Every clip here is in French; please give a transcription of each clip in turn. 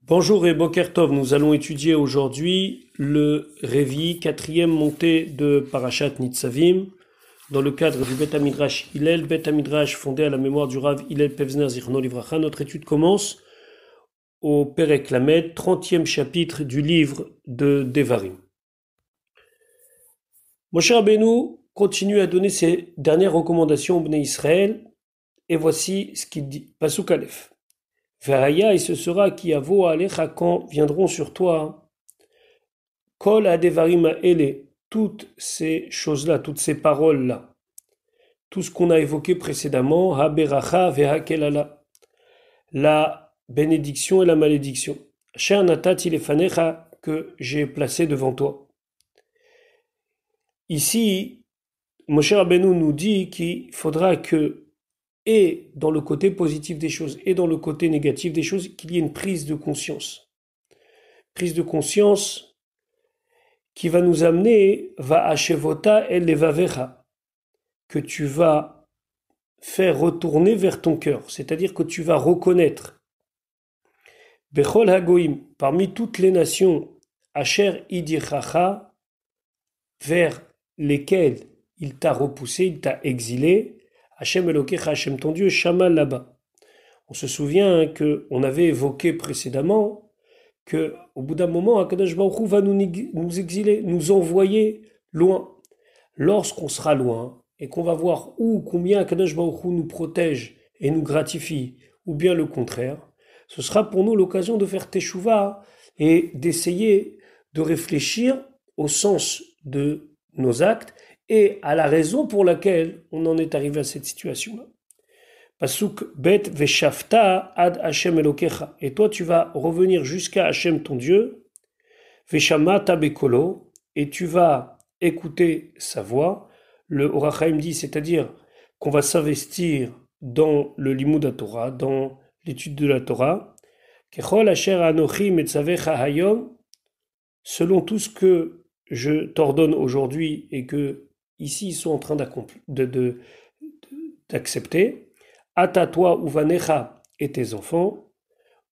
Bonjour et Boker Tov, nous allons étudier aujourd'hui le Révi, quatrième montée de Parashat Nitzavim, dans le cadre du Bet Midrash Hillel, Bet Midrash fondé à la mémoire du Rav Hillel Pevzner Zichrono Livracha. Notre étude commence au Perek Lamed, 30e chapitre du livre de Devarim. Moshe Rabbeinu continue à donner ses dernières recommandations au Bnei Israël, et voici ce qu'il dit. Pasuk Aleph. Veraya, et ce sera qui avo alecha quand viendront sur toi kol adevarim ele, toutes ces choses-là, toutes ces paroles-là, tout ce qu'on a évoqué précédemment, ha beracha vehakelala, la bénédiction et la malédiction. Asher natati lefanecha, que j'ai placé devant toi. Ici, Moshe Rabbeinu nous dit qu'il faudra que, et dans le côté positif des choses, et dans le côté négatif des choses, qu'il y ait une prise de conscience. Prise de conscience qui va nous amener, va achevota el levavecha, que tu vas faire retourner vers ton cœur, c'est-à-dire que tu vas reconnaître, bechol hagoim, parmi toutes les nations, asher idichacha, vers lesquelles il t'a repoussé, il t'a exilé, Hashem Elokecha, Hashem ton Dieu, Shama là-bas. On se souvient qu'on avait évoqué précédemment que au bout d'un moment, Akadosh Baruch Hu va nous exiler, nous envoyer loin. Lorsqu'on sera loin et qu'on va voir où, combien Akadosh Baruch Hu nous protège et nous gratifie, ou bien le contraire, ce sera pour nous l'occasion de faire Teshuvah et d'essayer de réfléchir au sens de nos actes et à la raison pour laquelle on en est arrivé à cette situation-là. Pasuk bet veshavta ad Hashem Elokecha. Et toi, tu vas revenir jusqu'à Hashem ton Dieu. Veshamata bekolo. Et tu vas écouter sa voix. Le Or HaChaim dit, c'est-à-dire qu'on va s'investir dans le limud Torah, dans l'étude de la Torah. Kechol asher anochi metzavecha hayom. Selon tout ce que je t'ordonne aujourd'hui et que ici ils sont en train d'accepter. Ata toi uvanecha et tes enfants,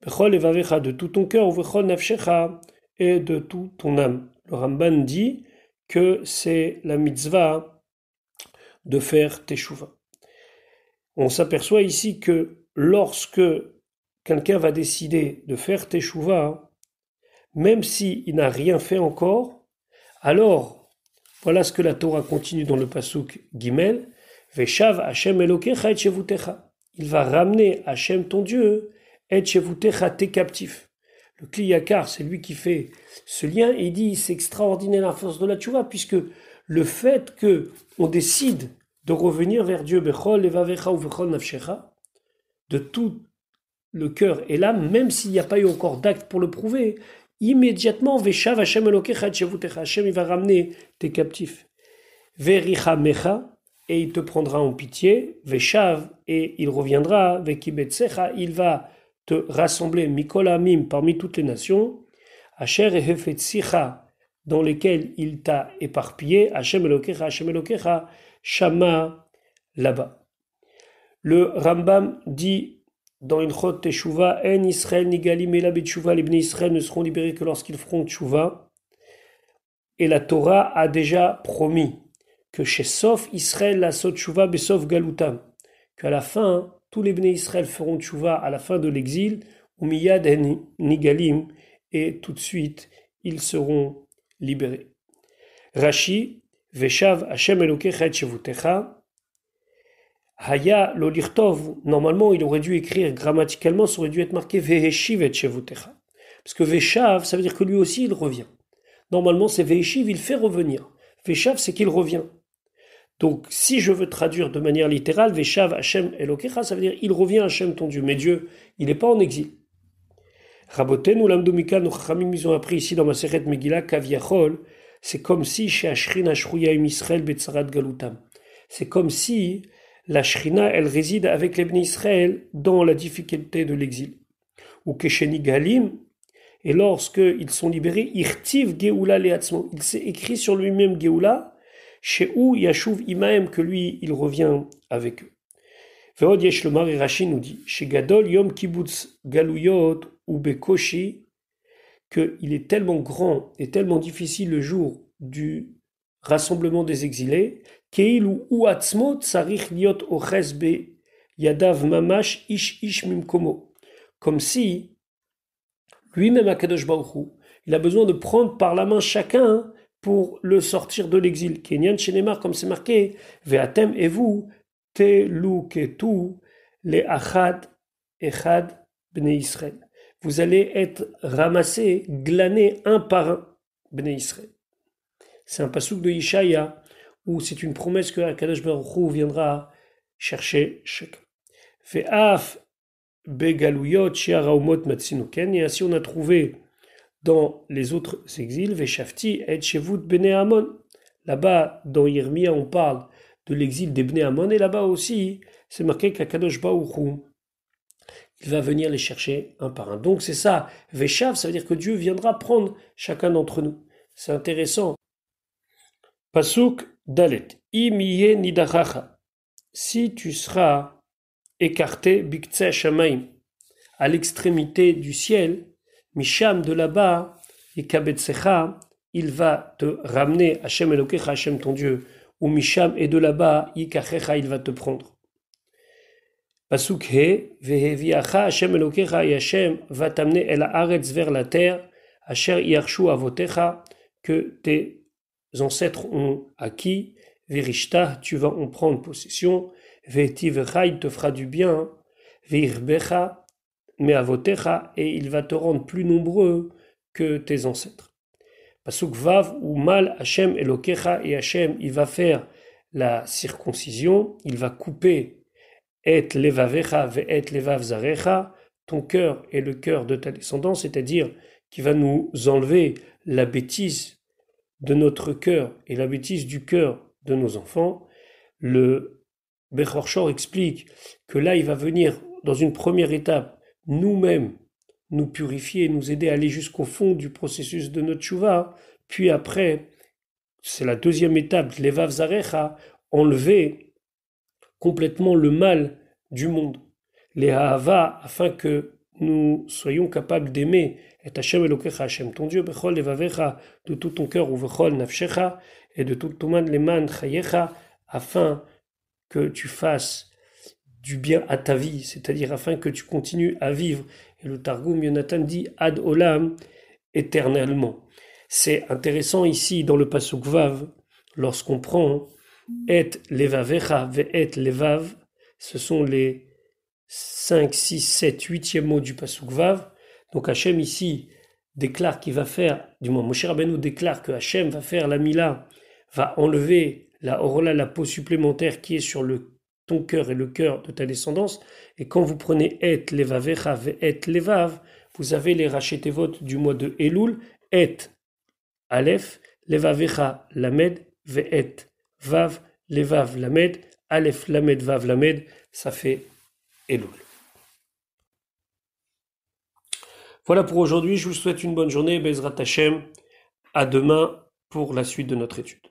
bechol evavecha de tout ton cœur, uvechol nafshecha et de tout ton âme. Le Ramban dit que c'est la mitzvah de faire teshuva. On s'aperçoit ici que lorsque quelqu'un va décider de faire teshuva, même s'il n'a rien fait encore, alors, voilà ce que la Torah continue dans le pasuk Gimel, Veshav Hashem Elokecha et Shevutecha. Il va ramener Hashem ton Dieu et Shevutecha tes captifs. Le Kli Yakar, c'est lui qui fait ce lien et il dit c'est extraordinaire la force de la Tchouva puisque le fait que on décide de revenir vers Dieu Bechol Levavecha ou Bechol Nafshecha de tout le cœur et l'âme, même s'il n'y a pas eu encore d'acte pour le prouver, immédiatement, Veshav Hashem Elokecha et Shevutecha, Hashem il va ramener tes captifs. Vericha Mecha, et il te prendra en pitié. Veshav, et il reviendra. Vekibetsecha, il va te rassembler. Mikol Amim, parmi toutes les nations. Asher et Hefetzicha, dans lesquels il t'a éparpillé. Hashem Elokecha, Shama, là-bas. Le Rambam dit dans Ilchot Teshuva, En Israël Nigalim Ela Betshuva, les Bnei Israël ne seront libérés que lorsqu'ils feront Teshuva. Et la Torah a déjà promis que chez Sof Israël la Sot Teshuva Besof Galutam, qu'à la fin, tous les Bnei Israël feront Teshuva à la fin de l'exil, ou Miyad En Nigalim, et tout de suite, ils seront libérés. Rashi, Veshav Hashem Elokecha et Shevutecha, Haya lo lirtov, normalement il aurait dû écrire grammaticalement, ça aurait dû être marqué Veheshiv et Shevutecha. Parce que Veshav, ça veut dire que lui aussi il revient. Normalement c'est Veheshiv, il fait revenir. Veshav c'est qu'il revient. Donc si je veux traduire de manière littérale, Veshav Hashem Elokecha, ça veut dire il revient Hashem ton Dieu. Mais Dieu, il n'est pas en exil. Raboten ou l'amdomika, nos chachamim, ils ont appris ici dans ma Masechet Megillah, Kaviachol, c'est comme si chez Ashrin Ashruya im Israël Betzarat Galutam. C'est comme si la Shrina, elle réside avec les Bnei Israël dans la difficulté de l'exil. Ou Kesheni Galim, et lorsqu'ils sont libérés, Irtiv Geoula Leatzmo, il s'est écrit sur lui-même Geoula, chez où Yashuv Imaem, que lui, il revient avec eux. Ve'od yesh lomar, et Rashi nous dit, chez Gadol Yom Kibbutz Galuyot ou Bekoshi, qu'il est tellement grand et tellement difficile le jour du rassemblement des exilés, Keil ou Atzmo Tsarich Liot Oches Be Yadav Mamash Ish Ish Mimkomo. Comme si lui-même, Akadosh Baruch Hu, il a besoin de prendre par la main chacun pour le sortir de l'exil. Kenyan Shenemar, comme c'est marqué, Ve'atem et vous, Telu Ketu, les Achad Echad Bnei Israël. Vous allez être ramassés, glanés un par un, Bnei Israël. C'est un passouk de Yeshaya, où c'est une promesse que Akadosh Baruch Hu viendra chercher chacun. Ve'af Begaluyot Shiaraumot Matsinuken, et ainsi on a trouvé dans les autres exils, Veshafti et Shevut Bnei Amon. Là-bas, dans Yirmia, on parle de l'exil des Bnei Amon, et là-bas aussi, c'est marqué qu'Akadosh Baruch Hu, il va venir les chercher un par un. Donc c'est ça, Veshav, ça veut dire que Dieu viendra prendre chacun d'entre nous. C'est intéressant. Pasuk Dalet. Imiye nidachacha. Si tu seras écarté, Biktseh Shamaim, à l'extrémité du ciel, Misham de là-bas, et Kabetsecha, il va te ramener, Hashem Elokecha, Hashem ton Dieu, ou Misham, et de là-bas, Yikachecha, il va te prendre. Pasuk He, Veheviacha, Hashem Elokecha, et Hashem va t'amener El Haaretz vers la terre, Asher Yarshu Avotecha, que tes ancêtres ont acquis, Verishta, tu vas en prendre possession, Vetivecha, il te fera du bien, Veirbecha, mais avotecha, et il va te rendre plus nombreux que tes ancêtres. Pasuk Vav, ou mal Hashem Elokecha, et Hashem, il va faire la circoncision, il va couper et levavecha ve et levav zarecha, ton cœur et le cœur de ta descendance, c'est-à-dire qu'il va nous enlever la bêtise de notre cœur et la bêtise du cœur de nos enfants. Le Bechor Shor explique que là, il va venir, dans une première étape, nous-mêmes nous purifier, nous aider à aller jusqu'au fond du processus de notre tchouva, puis après, c'est la deuxième étape, levav zarecha, enlever complètement le mal du monde, les ha'ava, afin que nous soyons capables d'aimer et Hashem Elokecha, Hashem ton Dieu, bechol levavecha, de tout ton cœur, ou bechol nafshecha, et de tout ton man leman chayecha, afin que tu fasses du bien à ta vie, c'est-à-dire afin que tu continues à vivre. Et le Targum Yonatan dit Ad Olam, éternellement. C'est intéressant ici dans le Pasuk Vav, lorsqu'on prend Et Levavecha ve Et Levav, ce sont les 5, 6, 7, 8e mots du Pasuk Vav. Donc Hachem ici déclare qu'il va faire, du moins Moshe Rabbeinu déclare que Hachem va faire la Mila, va enlever la Orla, la peau supplémentaire qui est sur ton cœur et le cœur de ta descendance, et quand vous prenez Et Levavecha ve Et Levav, vous avez les rachetevot du mois de Elul, Et Aleph, Levavecha Lamed, ve Et Vav, Levav Lamed, Aleph Lamed Vav Lamed, ça fait Elul. Voilà pour aujourd'hui, je vous souhaite une bonne journée, Bezrat Hashem, à demain pour la suite de notre étude.